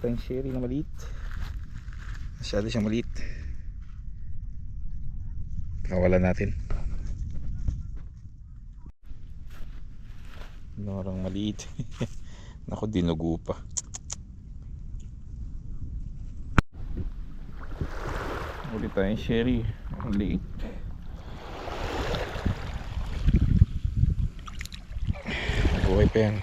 tayong sherry na maliit. Masyado siyang maliit. Kawalan natin. Norang maliit. Naku, dinugo pa. Ulit tayong sherry. Ang liit. Buhay pa yan.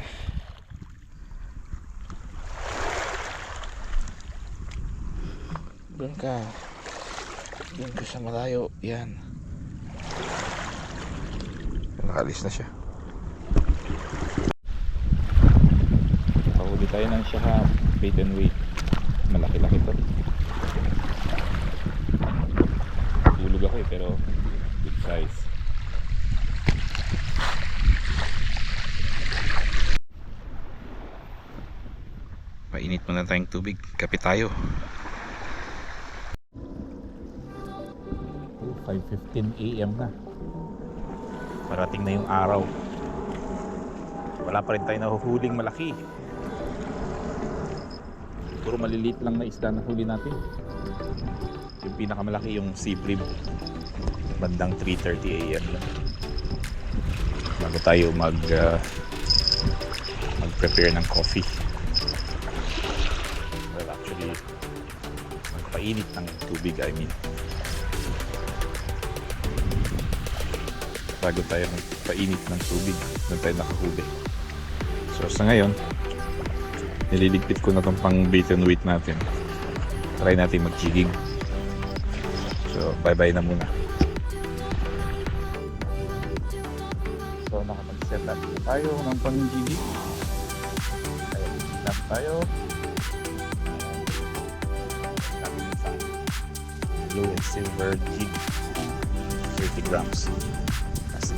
Doon ka. Doon ka sa malayo. Yan. Nakalis na siya. Pahuli tayo ng Shahab. Bait and weight. Malaki-laki to. Tulog ako pero big size. Painit muna tayong tubig. Kape tayo. 5:15 AM na. Parating na yung araw. Wala pa rin tayo nahuhuling malaki. Puro maliliit lang na isda na huli natin. Yung pinakamalaki yung sea bream. Bandang 3:30 AM lang. Bago tayo mag-prepare ng coffee. Well, actually magpainit ng tubig, I mean. Bago tayo magpainit ng tubig, doon tayo nakahuli. So sa ngayon, nililigpit ko na itong pang bait and weight natin. Try natin mag-jigging. So bye bye na muna. So nakapag-set up tayo ng pang jigging. Ayan, set tayo. Natin sa blue and silver jig, 30 grams.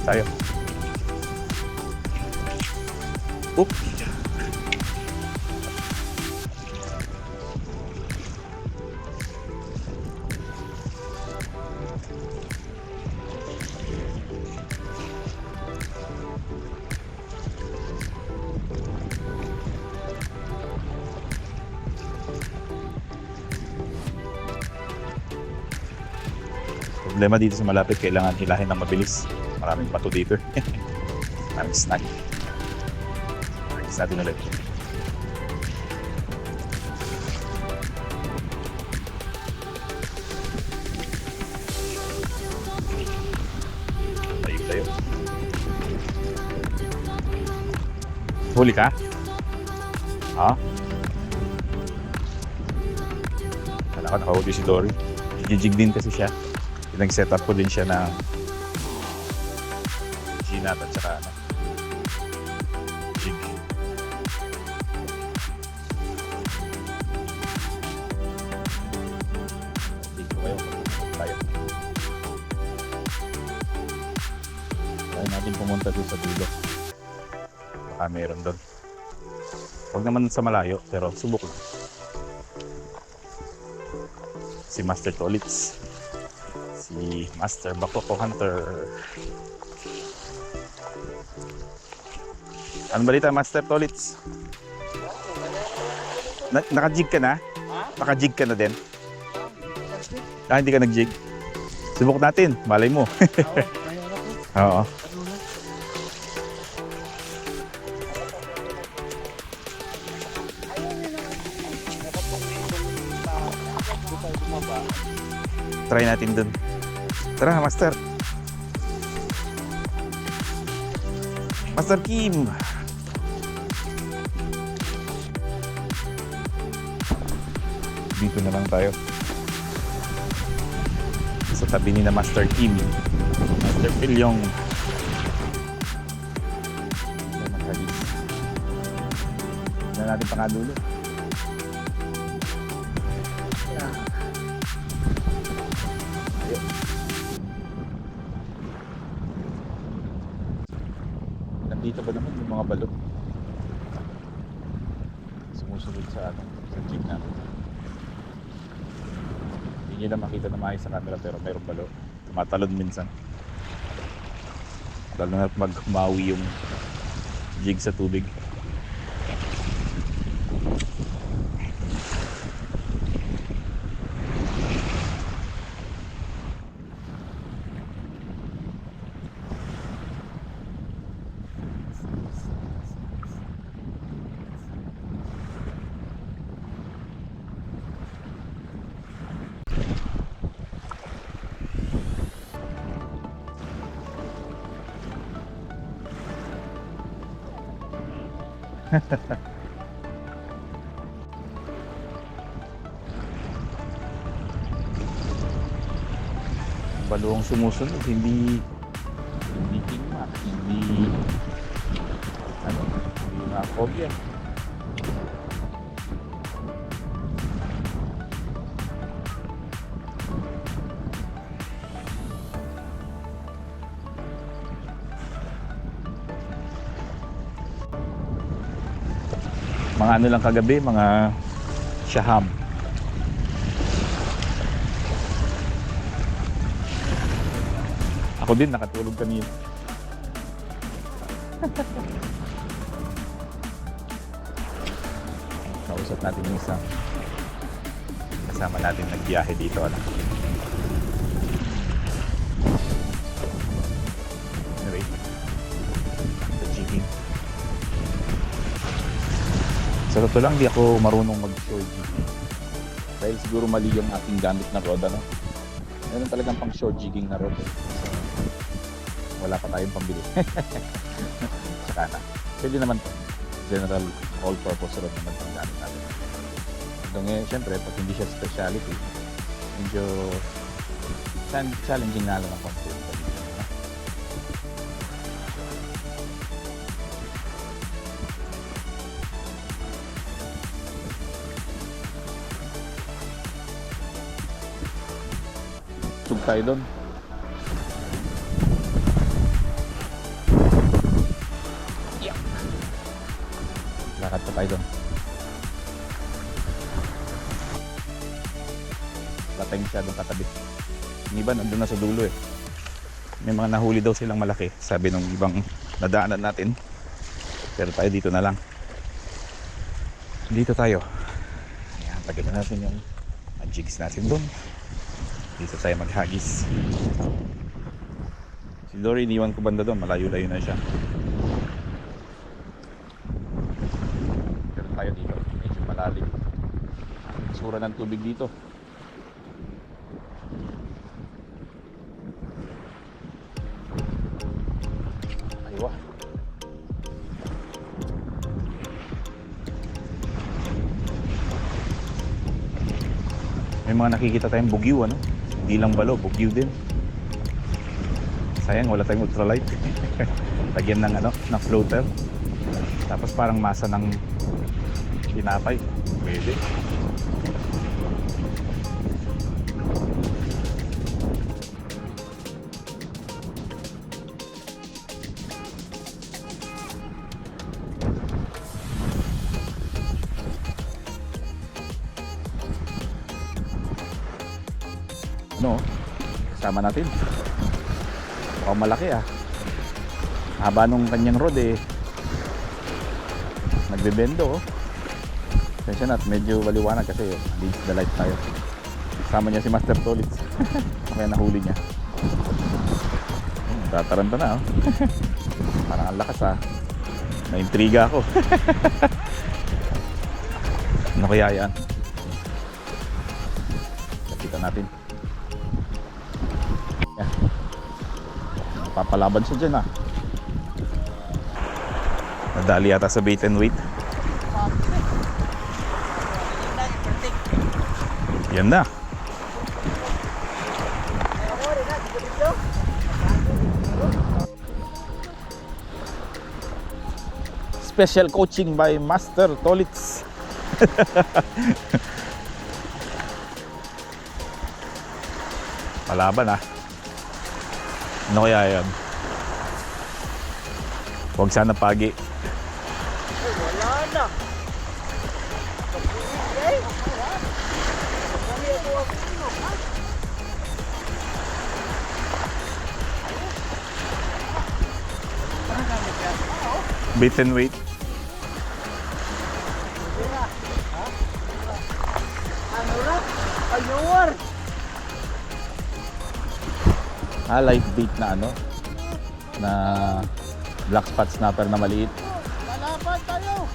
Tayo. Oop. Problema dito sa malapit, kailangan hilahin ng mabilis. Maraming bato dito. Maraming snag. Maraming natin ulit. Tayo. Huli ka? Ha? Kala ko nakahuli si Dory. Gijig din kasi siya. Nag-set up ko din siya ng ginat at saka jig. Dito kayo. Tayo. Kaya natin pumunta doon sa dulo. Baka meron doon. Huwag naman sa malayo, pero subok lang. Si Master Tolits. Si Master Bakoko Hunter. Ano balita, Master Tolits? Naka-jig ka na? Naka-jig ka na din? Ah, hindi ka nag-jig? Subok natin, malay mo. Oo. Try natin dun. Tara, Master. Master Kim. Dito na lang tayo. Sa tabi ni na Master Kim. Master Pilyong. Tignan natin pangadulo. Nandito ba naman yung mga balot? Sumusunod sa jig natin. Hindi nyo na makita na maayos sa camera pero mayroong balot. Tumatalon minsan. Lalo na magmawi yung jig sa tubig. Baluong sumusunod, hindi tingma, hindi phobia. Mga ano lang kagabi, mga Shaham. Ako din nakatulog kanina. Kausap natin yung isang kasama natin nagbiyahe dito. Anyway, the jigging. Sa totoo lang, di ako marunong mag-shore jigging. Dahil siguro mali yung aking gamit na rod, ano? Meron talagang pang shore jigging na rod. Wala pa tayong pambili. Saka na. Pwede naman to. General all-purpose rod naman pang gamit natin. Ito ngayon, syempre, pag hindi siya specialty, medyo challenging na lang ang konti. Sug tayo doon. Yeah. Lakad pa tayo doon. Latay siya doon katabi. Yung iba nandun na sa dulo eh. May mga nahuli daw silang malaki, sabi nung ibang nadaanan natin. Pero tayo dito na lang. Dito tayo. Ayan, tagay na natin yung jigs natin doon. Dito tayo maghagis. Si Dory iniwan ko banda doon, malayo-layo na siya. Pero tayo dito, medyo malalim. Ang sura ng tubig dito. Aywa. May mga nakikita tayong bugyo, ano? Hindi lang balo, bugyo din. Sayang wala tayong ultralight. Lagyan ng ng floater. Tapos parang masa ng tinapay. Pwede. Kasama natin. Mukhang malaki haba nung kanyang rod nagbebendo Pasensya na at medyo waliwanag kasi against the light tayo. Kasama niya si Master Tolitz. Kaya nahuli niya. Tataranta na Parang ang lakas Naintriga ako. Ano kaya yan? Nakita natin. Papalaban siya dyan Nadali yata sa bait and wait. Yan na. Special coaching by Master Tolitz. Palaban Ano kaya yan? Huwag sana pagi. Wala na. Bait and wait. Ano na? Ayuwar. Live bait na na black spot snapper na maliit. Lalaban tayo.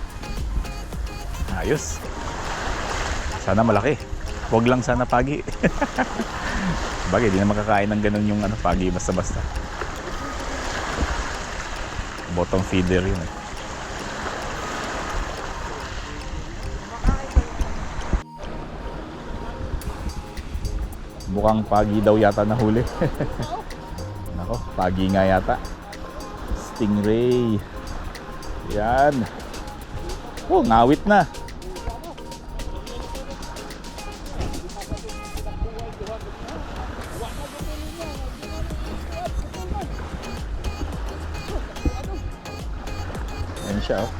Ayos. Sana malaki. Huwag lang sana pagi. Bagay, di na makakain ng ganun yung pagi basta-basta. Bottom feeder yun Mukhang pagi daw yata nahuli. Nako, pagi nga yata. Stingray. Yan. Oh, ngawit na. Yan siya, oh.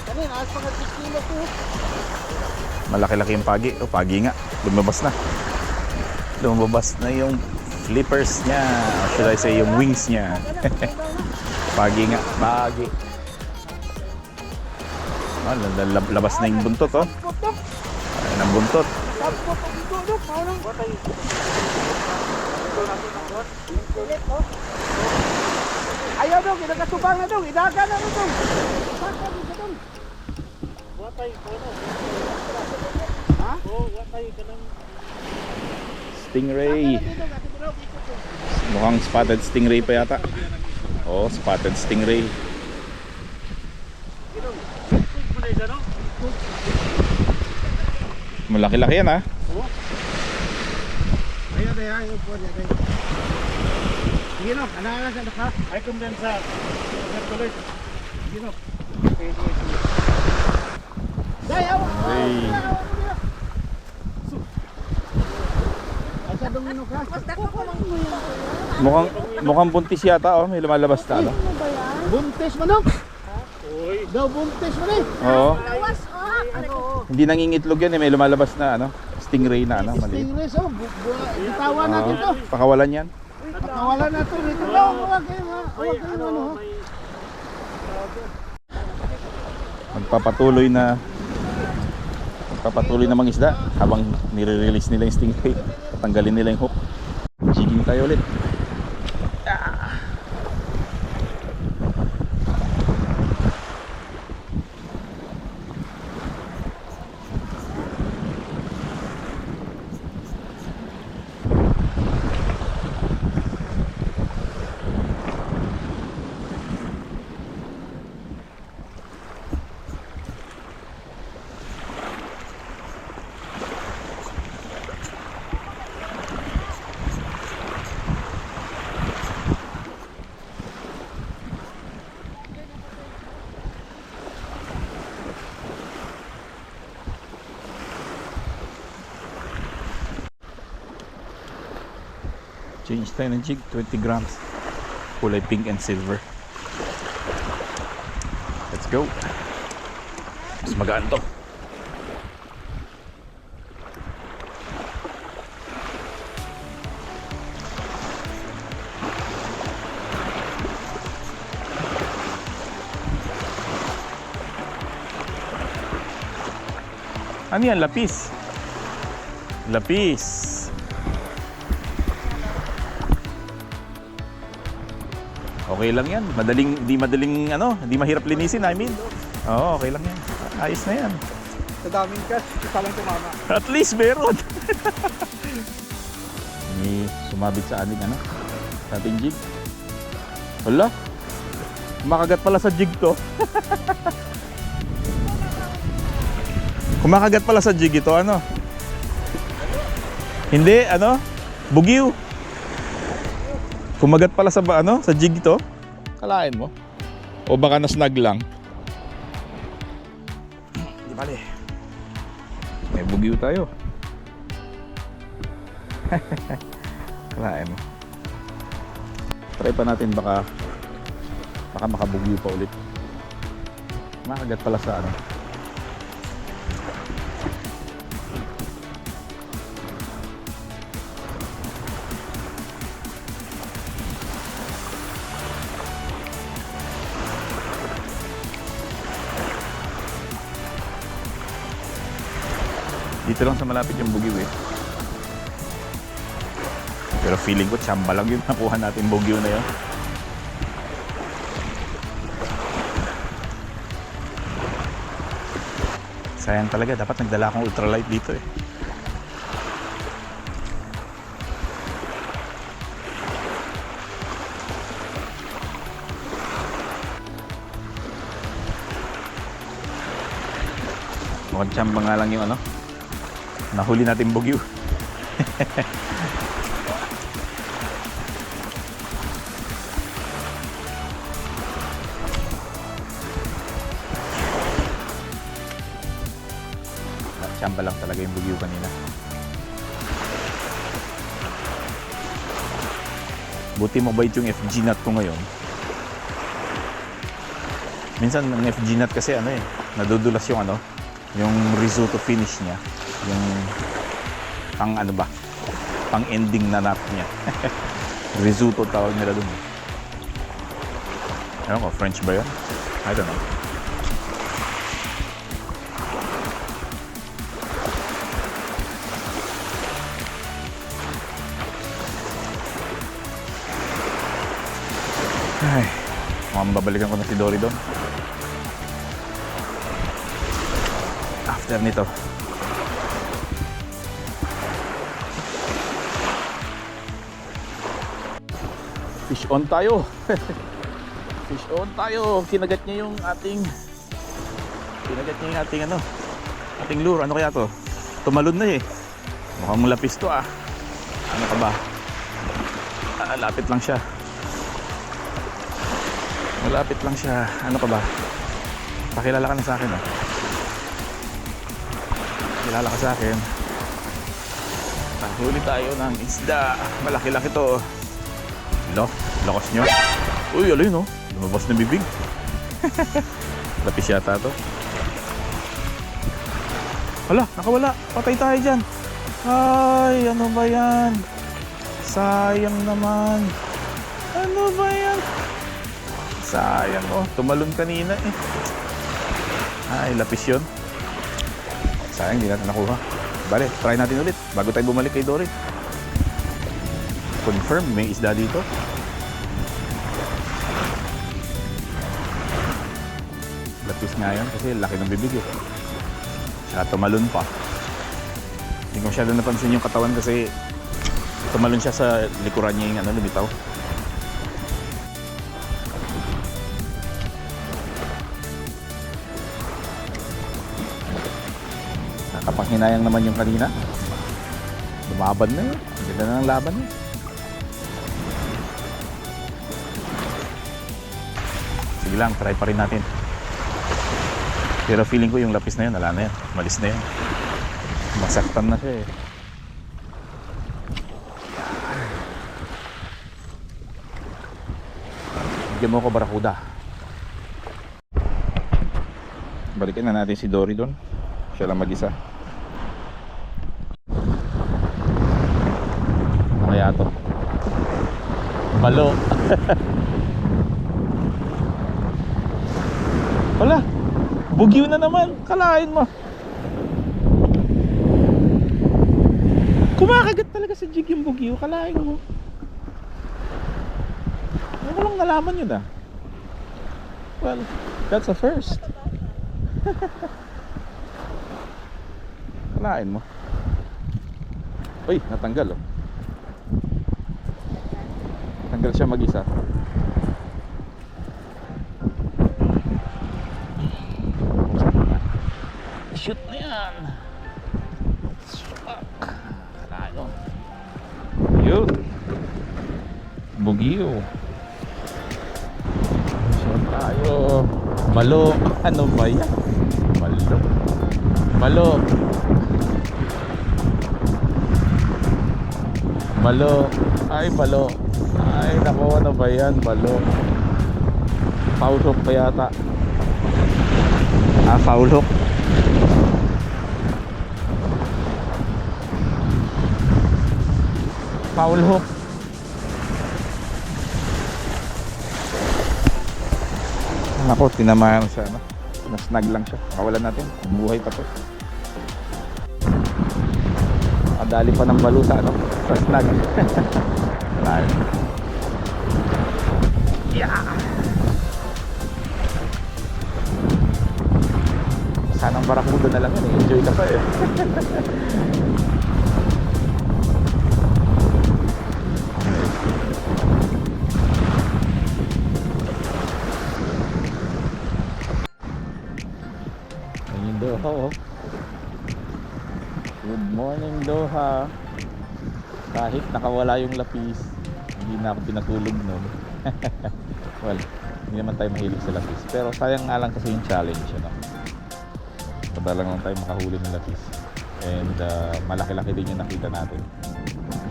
Kanin, ayos mga 6 kilo to. Malaki-laki yung pagi. Oh, pagi nga. Lumabas na. Lumabas na yung flippers niya. Or should I say yung wings niya. Pagi nga. Pagi. Oh, labas na yung buntot, oh. Putok, Ayan ang buntot. tapos ang dudok, maunang. Watay. Ulit, oh. Ayaw dong, inagkatubang na dong, idaga na na dong. Idaga na dong. Watay, ano? Ha? Oo, watay ka ng... Stingray. Mukhang spotted stingray pa yata. Oh, spotted stingray. Malaki-laki yan, ha? Ayo deh, ayo po deh. Gino, anak-anak sa ka. Ay kumdensa. Tuloy. Gino. Dayaw. Hey. Asa domino ka? Mukhang buntis yata, oh. May lumalabas na, ano? Buntis manok. Oy. Daw buntis man eh. Oo. Awas, oh. Hindi nangingitlog yan, eh. May lumalabas na, ano? Stingray na, ano? Maliit. Stingray so, bitawan natin to. Pakawalan yan. Pakawalan na to dito daw. Huwag kayo ano. Magpapatuloy na mangisda habang nire-release nila yung stingray. Tanggalin nila yung hook. Jigging tayo ulit. Change tayo ng jig, 20 grams. Kulay pink and silver. Let's go. Mas magaan to. Ano yan? Lapis. Lapis. Okay lang yan. Hindi mahirap linisin, I mean. Oo, okay lang yan. Ayos na yan. Sa daming cash, isa lang tumama. At least meron. May sumabit sa ating sa ating jig. Hala. Kumakagat pala sa jig to. Kumakagat pala sa jig ito, ano? Hindi, bugiw. Kumagat pala sa sa jig ito. Kalain mo. O baka nasnag lang. Di bale. May bugiw tayo. Kalain mo. Try pa natin baka makabugiw pa ulit. Makagat pala sa Dito lang sa malapit yung bugiw eh. Pero feeling ko tsamba lang yung nakuha natin bugiw na yun. Sayang talaga, dapat nagdala akong ultralight dito eh. Mukhang tsamba nga lang yung ano, nahuli natin bugyo. Tsamba lang talaga yung bugyo kanina. Buti mabait yung FG nut ko ngayon. Minsan ng FG nut kasi ano eh, nadudulas yung ano, yung risotto finish niya, yung pang ano ba, pang ending na nut niya. Risotto tawag nila dun. Ewan ko, French ba yun? I don't know. Ay, mukhang babalikan ko na si Dory doon. After nito. Fish on tayo. Fish on tayo. Kinagat niya yung ating ano, ating lure. Ano kaya to? Tumalon na eh. Mukhang lapis to ah. Ano ka ba? Lapit lang siya. Malapit lang siya. Ano ka ba? Pakilala ka na sa akin oh. Pakilala ka sa akin. Huli tayo ng isda. Malaki-laki to. Lo, lakas nyo. Uy, alin oh. Lumabas na bibig. Lapis yata to. Hala, nakawala. Patay tayo dyan. Ay, ano ba yan? Sayang naman. Ano ba yan? Sayang oh, tumalon kanina eh. Ay, lapis yun. Sayang, hindi natin nakuha. Bale, try natin ulit bago tayo bumalik kay Dory. Confirm, may isda dito. Lapis nga yun kasi laki ng bibig eh. Saka tumalon pa. Hindi ko masyado napansin yung katawan kasi tumalon siya sa likuran niya yung ano, lumitaw. Nakapanghinayang naman yung kanina. Lumaban na yun. Ang ganda na ng laban yun. Sige lang, try pa rin natin. Pero feeling ko yung lapis na yun, wala na yan. Malis na yun. Masaktan na siya eh. Bigyan mo ko barakuda. Balikin na natin si Dory doon. Siya lang mag-isa. Ano kaya to? Balo. Wala. Bugyo na naman. Kalain mo. Kumakagat talaga sa jig yung bugyo. Kalain mo. Ano lang nalaman yun ah. Well, that's a first. Kalain mo. Uy, natanggal oh. Natanggal siya mag-isa. Shoot na yan. Fuck. Kalain mo. Yun. Bugyo. Shoot tayo. Malo. Ano ba yan? Malo. Malo. Balo. Ay, balo. Ay, naku, ano ba yan? Balo. Foul hook pa yata. Ah, foul hook. Foul hook. Naku, tinamahan siya, no? Nasnag lang siya. Makawalan natin. Buhay pa to. Dali pa ng baluta no? Sa snag. Yeah. Sanang barakuda na lang yun eh. Enjoy ka pa eh. Ayun daw ako oh. Morning Doha. Kahit nakawala yung lapis, hindi na ako pinatulog nun. Well, hindi naman tayo mahilig sa lapis. Pero sayang nga lang kasi yung challenge, ano. Padalang lang tayo makahuli ng lapis. And malaki-laki din yung nakita natin.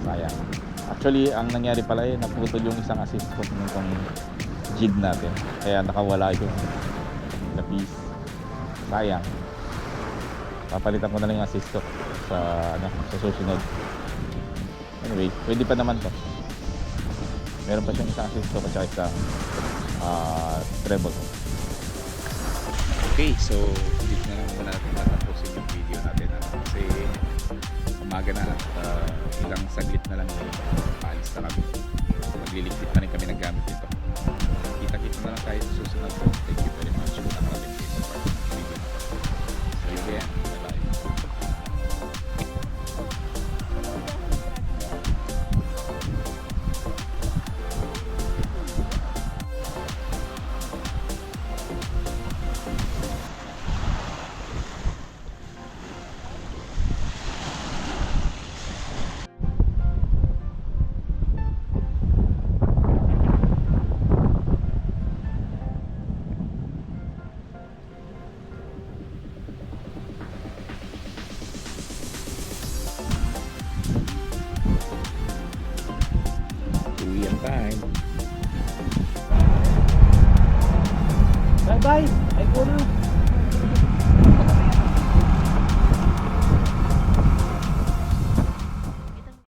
Sayang. Actually, ang nangyari pala naputol yung isang assist ko nitong jig natin. Kaya nakawala yung lapis. Sayang. Papalitan ko na lang yung assist ko sa susunod. Anyway, pwede pa naman to. Meron pa siyang isang assist ko at saka isang treble. Okay, so dito na lang muna natin matapusin yung video natin. Kasi umaga na at ilang saglit na lang paalis na kami. Magliligpit na rin kami ng gamit dito. Kita-kita na lang tayo sa susunod. Thank you very much kung nakarating kayo sa part ng video. So yun yan. Bye-bye. Uwian time. Bye-bye. Ay, kuno.